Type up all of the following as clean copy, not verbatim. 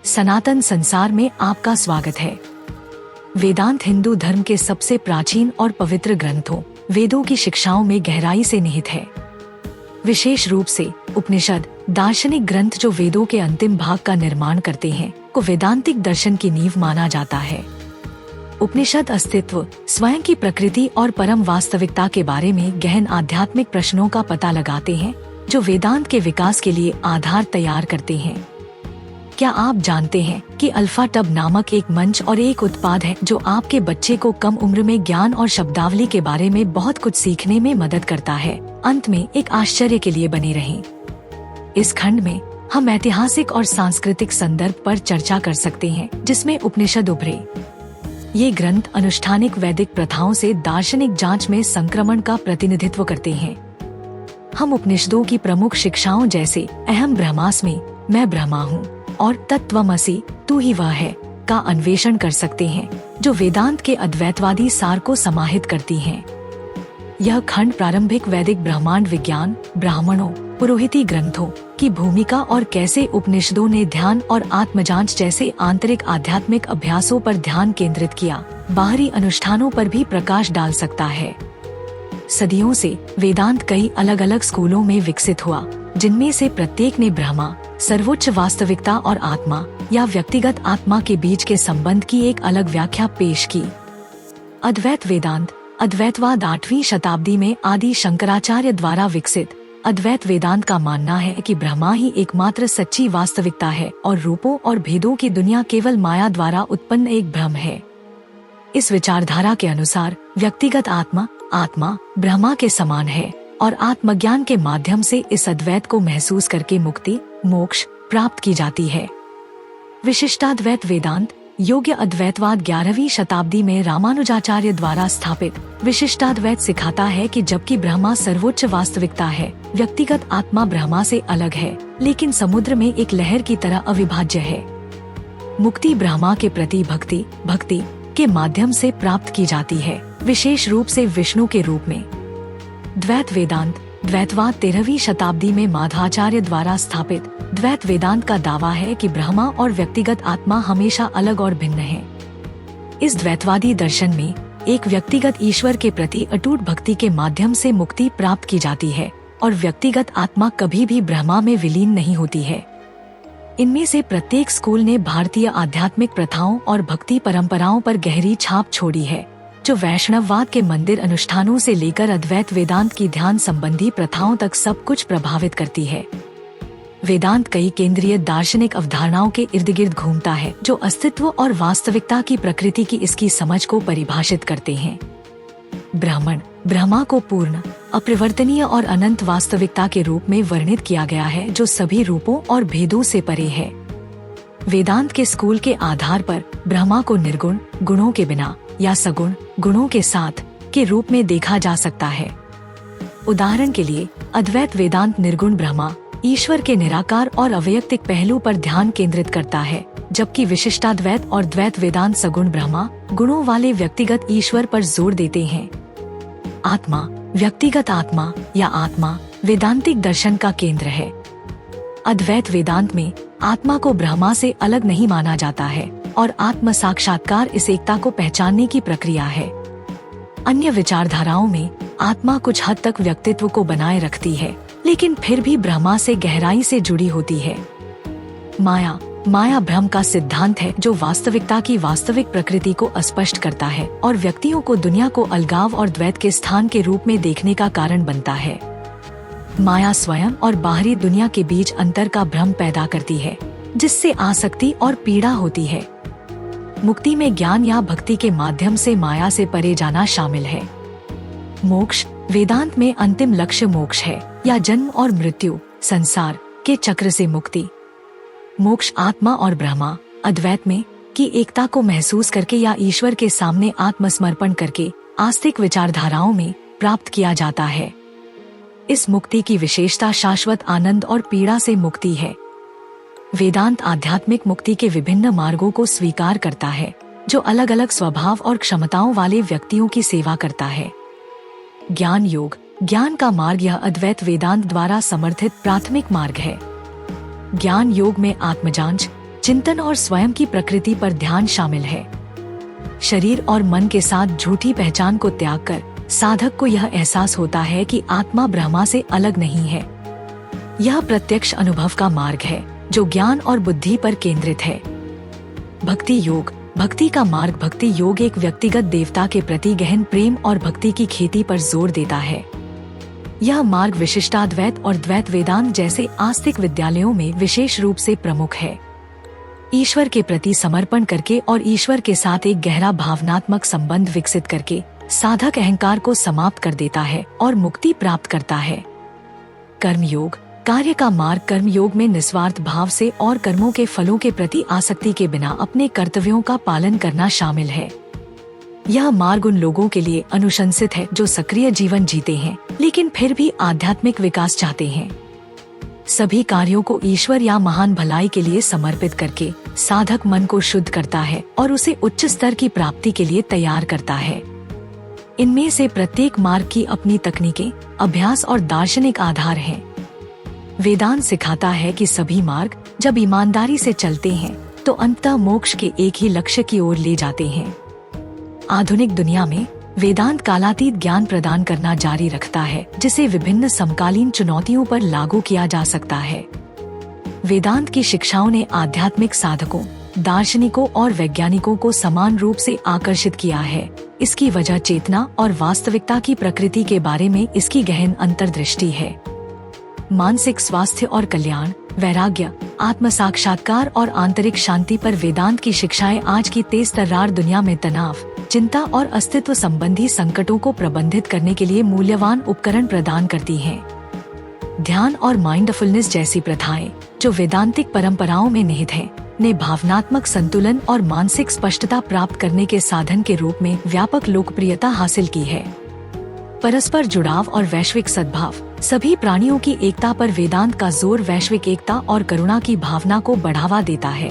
सनातन संसार में आपका स्वागत है। वेदांत हिंदू धर्म के सबसे प्राचीन और पवित्र ग्रंथों वेदों की शिक्षाओं में गहराई से निहित है। विशेष रूप से उपनिषद दार्शनिक ग्रंथ जो वेदों के अंतिम भाग का निर्माण करते हैं को वेदांतिक दर्शन की नींव माना जाता है। उपनिषद अस्तित्व, स्वयं की प्रकृति और परम वास्तविकता के बारे में गहन आध्यात्मिक प्रश्नों का पता लगाते हैं जो वेदांत के विकास के लिए आधार तैयार करते हैं। क्या आप जानते हैं कि अल्फा टब नामक एक मंच और एक उत्पाद है जो आपके बच्चे को कम उम्र में ज्ञान और शब्दावली के बारे में बहुत कुछ सीखने में मदद करता है। अंत में एक आश्चर्य के लिए बने रहें। इस खंड में हम ऐतिहासिक और सांस्कृतिक संदर्भ पर चर्चा कर सकते हैं जिसमें उपनिषद उभरे। ये ग्रंथ अनुष्ठानिक वैदिक प्रथाओं से दार्शनिक जांच में संक्रमण का प्रतिनिधित्व करते हैं। हम उपनिषदों की प्रमुख शिक्षाओं जैसे अहम ब्रह्मास्मि, मैं ब्रह्मा हूँ, और तत्त्वमसि, तू ही वह है, का अन्वेषण कर सकते हैं जो वेदांत के अद्वैतवादी सार को समाहित करती हैं। यह खंड प्रारंभिक वैदिक ब्रह्मांड विज्ञान, ब्राह्मणों, पुरोहिती ग्रंथों की भूमिका और कैसे उपनिषदों ने ध्यान और आत्मजांच जैसे आंतरिक आध्यात्मिक अभ्यासों पर ध्यान केंद्रित किया, बाहरी अनुष्ठानों पर भी प्रकाश डाल सकता है। सदियों से वेदांत कई अलग अलग स्कूलों में विकसित हुआ, जिनमें से प्रत्येक ने ब्रह्मा, सर्वोच्च वास्तविकता और आत्मा या व्यक्तिगत आत्मा के बीच के संबंध की एक अलग व्याख्या पेश की। अद्वैत वेदांत अद्वैतवाद 8वीं शताब्दी में आदि शंकराचार्य द्वारा विकसित। अद्वैत वेदांत का मानना है कि ब्रह्मा ही एकमात्र सच्ची वास्तविकता है और रूपों और भेदों की दुनिया केवल माया द्वारा उत्पन्न एक भ्रम है। इस विचारधारा के अनुसार व्यक्तिगत आत्मा ब्रह्मा के समान है और आत्मज्ञान के माध्यम से इस अद्वैत को महसूस करके मुक्ति, मोक्ष प्राप्त की जाती है। विशिष्टाद्वैत वेदांत योग्य अद्वैतवाद 11वीं शताब्दी में रामानुजाचार्य द्वारा स्थापित विशिष्टाद्वैत सिखाता है कि जबकि ब्रह्मा सर्वोच्च वास्तविकता है, व्यक्तिगत आत्मा ब्रह्मा से अलग है, लेकिन समुद्र में एक लहर की तरह अविभाज्य है। मुक्ति ब्रह्मा के प्रति भक्ति के माध्यम से प्राप्त की जाती है, विशेष रूप से विष्णु के रूप में। द्वैत वेदांत द्वैतवाद 13वीं शताब्दी में माध्वाचार्य द्वारा स्थापित द्वैत वेदांत का दावा है कि ब्रह्मा और व्यक्तिगत आत्मा हमेशा अलग और भिन्न है। इस द्वैतवादी दर्शन में एक व्यक्तिगत ईश्वर के प्रति अटूट भक्ति के माध्यम से मुक्ति प्राप्त की जाती है और व्यक्तिगत आत्मा कभी भी ब्रह्मा में विलीन नहीं होती है। इनमें से प्रत्येक स्कूल ने भारतीय आध्यात्मिक प्रथाओं और भक्ति परंपराओं पर गहरी छाप छोड़ी है, जो वैष्णववाद के मंदिर अनुष्ठानों से लेकर अद्वैत वेदांत की ध्यान संबंधी प्रथाओं तक सब कुछ प्रभावित करती है। वेदांत कई केंद्रीय दार्शनिक अवधारणाओं के इर्द गिर्द घूमता है जो अस्तित्व और वास्तविकता की प्रकृति की इसकी समझ को परिभाषित करते हैं। ब्रह्मा को पूर्ण, अपरिवर्तनीय और अनंत वास्तविकता के रूप में वर्णित किया गया है जो सभी रूपों और भेदों से परे है। वेदांत के स्कूल के आधार पर ब्रह्मा को निर्गुण, गुणों के बिना या सगुण, गुणों के साथ के रूप में देखा जा सकता है। उदाहरण के लिए अद्वैत वेदांत निर्गुण ब्रह्मा, ईश्वर के निराकार और अवैयक्तिक पहलू पर ध्यान केंद्रित करता है, जबकि विशिष्टाद्वैत और द्वैत वेदांत सगुण ब्रह्मा, गुणों वाले व्यक्तिगत ईश्वर पर जोर देते हैं। आत्मा, व्यक्तिगत आत्मा या आत्मा वेदांतिक दर्शन का केंद्र है। अद्वैत वेदांत में आत्मा को ब्रह्मा से अलग नहीं माना जाता है और आत्म साक्षात्कार इस एकता को पहचानने की प्रक्रिया है। अन्य विचारधाराओं में आत्मा कुछ हद तक व्यक्तित्व को बनाए रखती है, लेकिन फिर भी ब्रह्मा से गहराई से जुड़ी होती है। माया भ्रम का सिद्धांत है जो वास्तविकता की वास्तविक प्रकृति को अस्पष्ट करता है और व्यक्तियों को दुनिया को अलगाव और द्वैत के स्थान के रूप में देखने का कारण बनता है। माया स्वयं और बाहरी दुनिया के बीच अंतर का भ्रम पैदा करती है, जिससे आसक्ति और पीड़ा होती है। मुक्ति में ज्ञान या भक्ति के माध्यम से माया से परे जाना शामिल है। मोक्ष वेदांत में अंतिम लक्ष्य मोक्ष है या जन्म और मृत्यु, संसार के चक्र से मुक्ति। मोक्ष आत्मा और ब्रह्मा, अद्वैत में की एकता को महसूस करके या ईश्वर के सामने आत्मसमर्पण करके आस्तिक विचारधाराओं में प्राप्त किया जाता है। इस मुक्ति की विशेषता शाश्वत आनंद और पीड़ा से मुक्ति है। वेदांत आध्यात्मिक मुक्ति के विभिन्न मार्गों को स्वीकार करता है, जो अलग अलग स्वभाव और क्षमताओं वाले व्यक्तियों की सेवा करता है। ज्ञान योग, ज्ञान का मार्ग यह अद्वैत वेदांत द्वारा समर्थित प्राथमिक मार्ग है। ज्ञान योग में आत्मजांच, चिंतन और स्वयं की प्रकृति पर ध्यान शामिल है। शरीर और मन के साथ झूठी पहचान को त्याग कर साधक को यह एहसास होता है कि आत्मा ब्रह्मा से अलग नहीं है। यह प्रत्यक्ष अनुभव का मार्ग है जो ज्ञान और बुद्धि पर केंद्रित है। भक्ति योग। भक्ति का मार्ग भक्ति योग एक व्यक्तिगत देवता के प्रति गहन प्रेम और भक्ति की खेती पर जोर देता है। यह मार्ग विशिष्टाद्वैत और द्वैत वेदांत जैसे आस्तिक विद्यालयों में विशेष रूप से प्रमुख है। ईश्वर के प्रति समर्पण करके और ईश्वर के साथ एक गहरा भावनात्मक संबंध विकसित करके साधक अहंकार को समाप्त कर देता है और मुक्ति प्राप्त करता है। कर्मयोग। कार्य का मार्ग कर्म योग में निस्वार्थ भाव से और कर्मों के फलों के प्रति आसक्ति के बिना अपने कर्तव्यों का पालन करना शामिल है। यह मार्ग उन लोगों के लिए अनुशंसित है जो सक्रिय जीवन जीते हैं लेकिन फिर भी आध्यात्मिक विकास चाहते हैं। सभी कार्यों को ईश्वर या महान भलाई के लिए समर्पित करके साधक मन को शुद्ध करता है और उसे उच्च स्तर की प्राप्ति के लिए तैयार करता है। इनमें से प्रत्येक मार्ग की अपनी तकनीकें, अभ्यास और दार्शनिक आधार हैं। वेदांत सिखाता है कि सभी मार्ग जब ईमानदारी से चलते हैं तो अंततः मोक्ष के एक ही लक्ष्य की ओर ले जाते हैं। आधुनिक दुनिया में वेदांत कालातीत ज्ञान प्रदान करना जारी रखता है जिसे विभिन्न समकालीन चुनौतियों पर लागू किया जा सकता है। वेदांत की शिक्षाओं ने आध्यात्मिक साधकों, दार्शनिकों और वैज्ञानिकों को समान रूप से आकर्षित किया है। इसकी वजह चेतना और वास्तविकता की प्रकृति के बारे में इसकी गहन अंतर्दृष्टि है। मानसिक स्वास्थ्य और कल्याण, वैराग्य, आत्म साक्षात्कार और आंतरिक शांति पर वेदांत की शिक्षाएं आज की तेज तर्रार दुनिया में तनाव, चिंता और अस्तित्व संबंधी संकटों को प्रबंधित करने के लिए मूल्यवान उपकरण प्रदान करती हैं। ध्यान और माइंडफुलनेस जैसी प्रथाएं जो वेदांतिक परंपराओं में निहित हैं, ने भावनात्मक संतुलन और मानसिक स्पष्टता प्राप्त करने के साधन के रूप में व्यापक लोकप्रियता हासिल की है। परस्पर जुड़ाव और वैश्विक सद्भाव। सभी प्राणियों की एकता पर वेदांत का जोर वैश्विक एकता और करुणा की भावना को बढ़ावा देता है।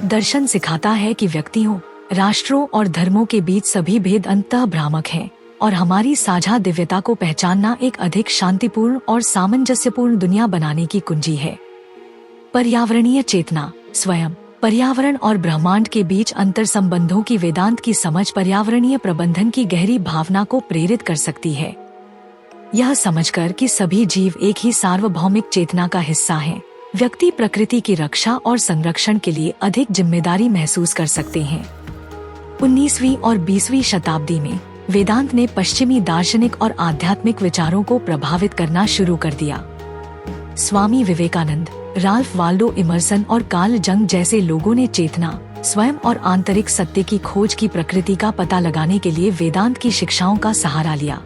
दर्शन सिखाता है कि व्यक्तियों, राष्ट्रों और धर्मों के बीच सभी भेद अंततः भ्रामक हैं और हमारी साझा दिव्यता को पहचानना एक अधिक शांतिपूर्ण और सामंजस्यपूर्ण दुनिया बनाने की कुंजी है। पर्यावरणीय चेतना। स्वयं, पर्यावरण और ब्रह्मांड के बीच अंतर संबंधों की वेदांत की समझ पर्यावरणीय प्रबंधन की गहरी भावना को प्रेरित कर सकती है। यह समझकर कि सभी जीव एक ही सार्वभौमिक चेतना का हिस्सा हैं, व्यक्ति प्रकृति की रक्षा और संरक्षण के लिए अधिक जिम्मेदारी महसूस कर सकते हैं। 19वीं और 20वीं शताब्दी में वेदांत ने पश्चिमी दार्शनिक और आध्यात्मिक विचारों को प्रभावित करना शुरू कर दिया। Swami Vivekananda, Ralph Waldo immersion और कार्ल जंग जैसे लोगों ने चेतना, स्वयं और आंतरिक सत्य की खोज की प्रकृति का पता लगाने के लिए वेदांत की शिक्षाओं का सहारा लिया।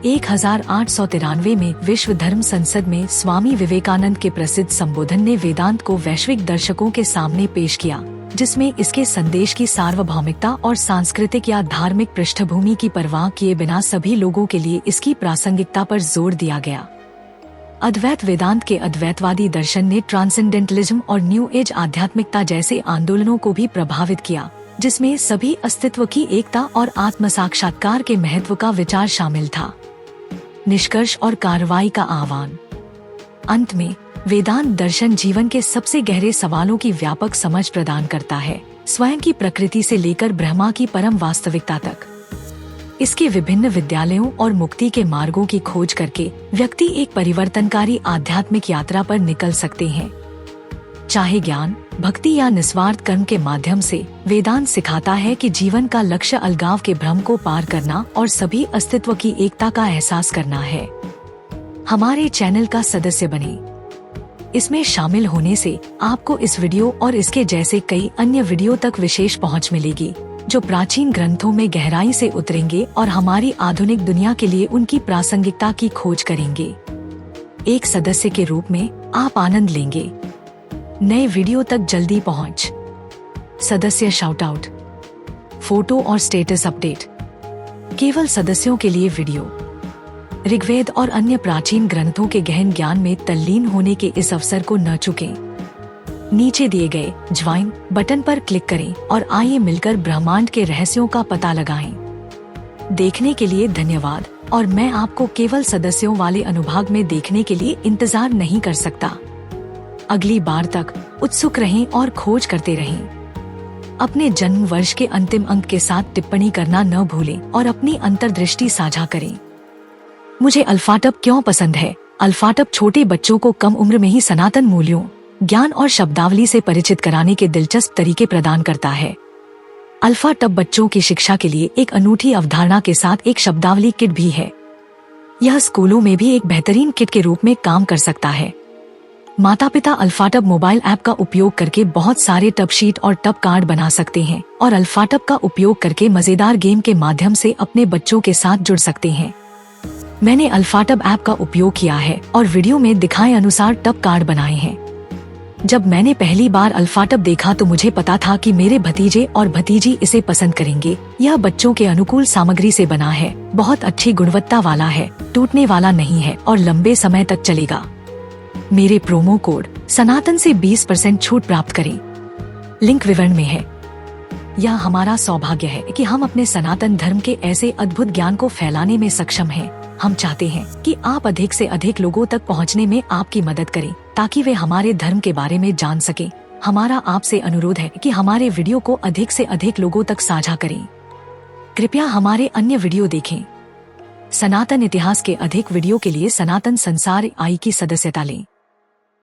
1893 में विश्व धर्म संसद में स्वामी विवेकानंद के प्रसिद्ध संबोधन ने वेदांत को वैश्विक दर्शकों के सामने पेश किया, जिसमें इसके संदेश की सार्वभौमिकता और सांस्कृतिक या धार्मिक पृष्ठभूमि की परवाह किए बिना सभी लोगों के लिए इसकी प्रासंगिकता पर जोर दिया गया। अद्वैत वेदांत के अद्वैतवादी दर्शन ने ट्रांसेंडेंटलिज्म और न्यू एज आध्यात्मिकता जैसे आंदोलनों को भी प्रभावित किया, जिसमें सभी अस्तित्व की एकता और आत्म साक्षात्कार के महत्व का विचार शामिल था। निष्कर्ष और कार्रवाई का आह्वान। अंत में वेदांत दर्शन जीवन के सबसे गहरे सवालों की व्यापक समझ प्रदान करता है, स्वयं की प्रकृति से लेकर ब्रह्मा की परम वास्तविकता तक। इसके विभिन्न विद्यालयों और मुक्ति के मार्गों की खोज करके व्यक्ति एक परिवर्तनकारी आध्यात्मिक यात्रा पर निकल सकते हैं। चाहे ज्ञान, भक्ति या निस्वार्थ कर्म के माध्यम से, वेदांत सिखाता है कि जीवन का लक्ष्य अलगाव के भ्रम को पार करना और सभी अस्तित्व की एकता का एहसास करना है। हमारे चैनल का सदस्य बने। इसमें शामिल होने से आपको इस वीडियो और इसके जैसे कई अन्य वीडियो तक विशेष पहुंच मिलेगी, जो प्राचीन ग्रंथों में गहराई से उतरेंगे और हमारी आधुनिक दुनिया के लिए उनकी प्रासंगिकता की खोज करेंगे। एक सदस्य के रूप में आप आनंद लेंगे। नए वीडियो तक जल्दी पहुंच। सदस्य शाउट आउट, फोटो और स्टेटस अपडेट। केवल सदस्यों के लिए वीडियो। ऋग्वेद और अन्य प्राचीन ग्रंथों के गहन ज्ञान में तल्लीन होने के इस अवसर को न चुकें। नीचे दिए गए ज्वाइन बटन पर क्लिक करें और आइए मिलकर ब्रह्मांड के रहस्यों का पता लगाएं। देखने के लिए धन्यवाद, और मैं आपको केवल सदस्यों वाले अनुभाग में देखने के लिए इंतजार नहीं कर सकता। अगली बार तक उत्सुक रहें और खोज करते रहें। अपने जन्म वर्ष के अंतिम अंक के साथ टिप्पणी करना न भूलें और अपनी अंतर्दृष्टि साझा करें। मुझे अल्फाटब क्यों पसंद है? अल्फाटब छोटे बच्चों को कम उम्र में ही सनातन मूल्यों, ज्ञान और शब्दावली से परिचित कराने के दिलचस्प तरीके प्रदान करता है। अल्फाटब बच्चों की शिक्षा के लिए एक अनूठी अवधारणा के साथ एक शब्दावली किट भी है। यह स्कूलों में भी एक बेहतरीन किट के रूप में काम कर सकता है। माता पिता अल्फाटब मोबाइल ऐप का उपयोग करके बहुत सारे टब शीट और टब कार्ड बना सकते हैं और अल्फाटब का उपयोग करके मजेदार गेम के माध्यम से अपने बच्चों के साथ जुड़ सकते हैं। मैंने अल्फाटब ऐप का उपयोग किया है और वीडियो में दिखाए अनुसार टब कार्ड बनाए हैं। जब मैंने पहली बार अल्फाटब देखा तो मुझे पता था कि मेरे भतीजे और भतीजी इसे पसंद करेंगे। यह बच्चों के अनुकूल सामग्री से बना है, बहुत अच्छी गुणवत्ता वाला है, टूटने वाला नहीं है और लंबे समय तक चलेगा। मेरे प्रोमो कोड सनातन से 20% छूट प्राप्त करें। लिंक विवरण में है। यह हमारा सौभाग्य है कि हम अपने सनातन धर्म के ऐसे अद्भुत ज्ञान को फैलाने में सक्षम हैं। हम चाहते हैं कि आप अधिक से अधिक लोगों तक पहुंचने में आपकी मदद करें ताकि वे हमारे धर्म के बारे में जान सकें। हमारा आपसे अनुरोध है कि हमारे वीडियो को अधिक से अधिक लोगों तक साझा करें। कृपया हमारे अन्य वीडियो देखें। सनातन इतिहास के अधिक वीडियो के लिए सनातन संसार आई की सदस्यता लें।